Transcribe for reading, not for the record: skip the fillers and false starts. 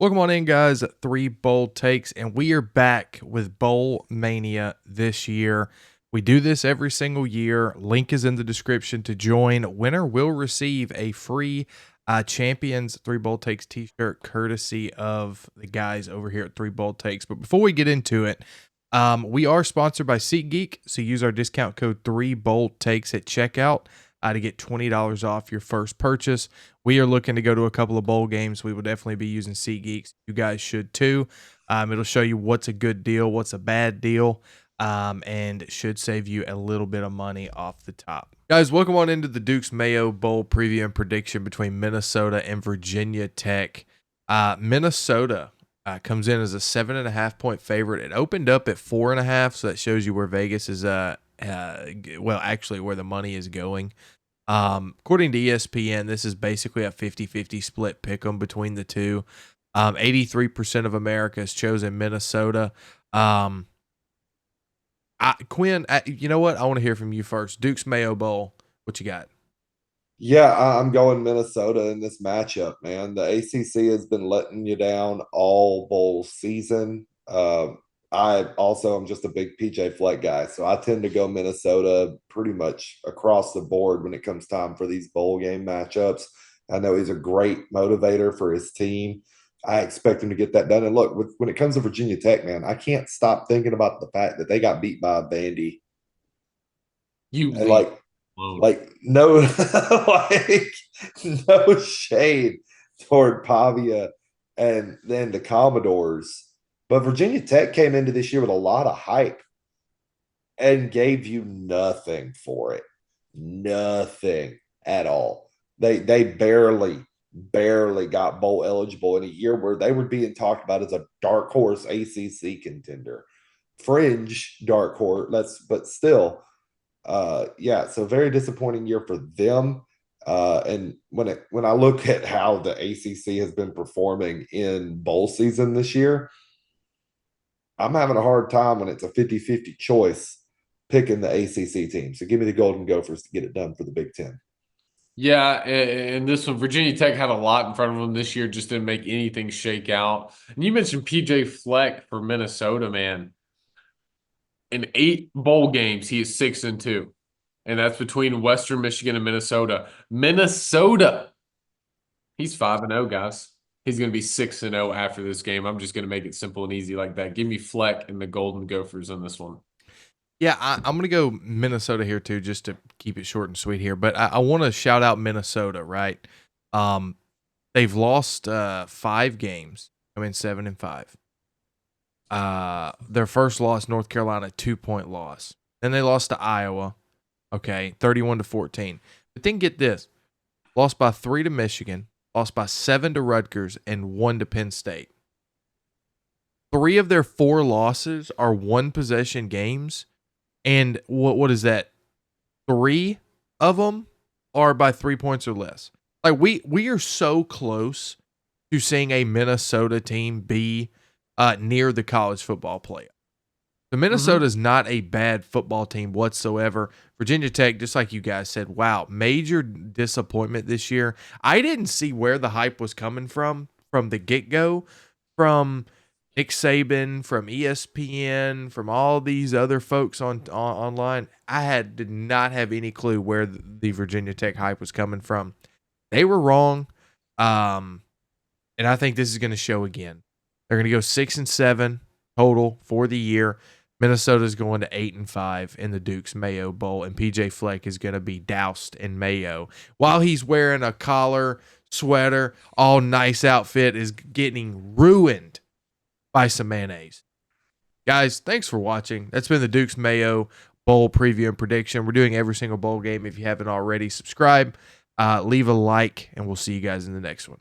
Welcome on in, guys. Three bold takes, and we are back with Bowl Mania this year. We do this every single year. Link is in the description to join. Winner will receive a free Champions Three Bold Takes t-shirt courtesy of the guys over here at Three Bold Takes. But before we get into it, we are sponsored by SeatGeek, so use our discount code 3BoldTakes at checkout to get $20 off your first purchase. We are looking to go to a couple of bowl games. We will definitely be using SeatGeeks. You guys should too. It'll show you what's a good deal, what's a bad deal, and should save you a little bit of money off the top. Guys, welcome on into the Duke's Mayo Bowl preview and prediction between Minnesota and Virginia Tech. Minnesota comes in as a 7.5 point favorite. It opened up at 4.5, so that shows you where Vegas is actually where the money is going. According to ESPN, this is basically a 50-50 split pick 'em between the two. 83% of America has chosen Minnesota. Quinn, you know what? I want to hear from you first. Duke's Mayo Bowl. What you got? Yeah, I'm going Minnesota in this matchup, man. The ACC has been letting you down all bowl season. I also am just a big PJ Fleck guy, so I tend to go Minnesota pretty much across the board when it comes time for these bowl game matchups. I know he's a great motivator for his team. I expect him to get that done. And look, when it comes to Virginia Tech, man, I can't stop thinking about the fact that they got beat by a Vandy. You And leave like alone. like no like no shade toward Pavia and then the Commodores. But Virginia Tech came into this year with a lot of hype and gave you nothing for it. Nothing at all. They barely got bowl eligible in a year where they were being talked about as a dark horse ACC contender. Fringe dark horse, but still yeah, so very disappointing year for them. And when I look at how the ACC has been performing in bowl season this year, I'm having a hard time when it's a 50-50 choice picking the ACC team. So give me the Golden Gophers to get it done for the Big Ten. Yeah, and this one, Virginia Tech had a lot in front of them this year, just didn't make anything shake out. And you mentioned PJ Fleck for Minnesota, man. In 8 bowl games, he is 6-2. And that's between Western Michigan and Minnesota. Minnesota, he's 5-0, guys. He's going to be 6-0 after this game. I'm just going to make it simple and easy like that. Give me Fleck and the Golden Gophers on this one. Yeah, I'm going to go Minnesota here too, just to keep it short and sweet here. But I want to shout out Minnesota, right? They've lost 5 games. I mean, 7-5. Their first loss, North Carolina, 2-point loss. Then they lost to Iowa, okay, 31-14. But then get this, lost by 3 to Michigan, lost by 7 to Rutgers, and 1 to Penn State. 3 of their 4 losses are one-possession games, and what is that? 3 of them are by 3 points or less. Like we are so close to seeing a Minnesota team be near the college football playoff. The Minnesota is not a bad football team whatsoever. Virginia Tech, just like you guys said, wow, major disappointment this year. I didn't see where the hype was coming from the get-go, from Nick Saban, from ESPN, from all these other folks online. Did not have any clue where the Virginia Tech hype was coming from. They were wrong, and I think this is going to show again. They're going to go 6-7 total for the year. Minnesota's going to 8-5 in the Duke's Mayo Bowl, and PJ Fleck is going to be doused in mayo while he's wearing a collar, sweater, all nice outfit is getting ruined by some mayonnaise. Guys, thanks for watching. That's been the Duke's Mayo Bowl preview and prediction. We're doing every single bowl game. If you haven't already, subscribe, leave a like, and we'll see you guys in the next one.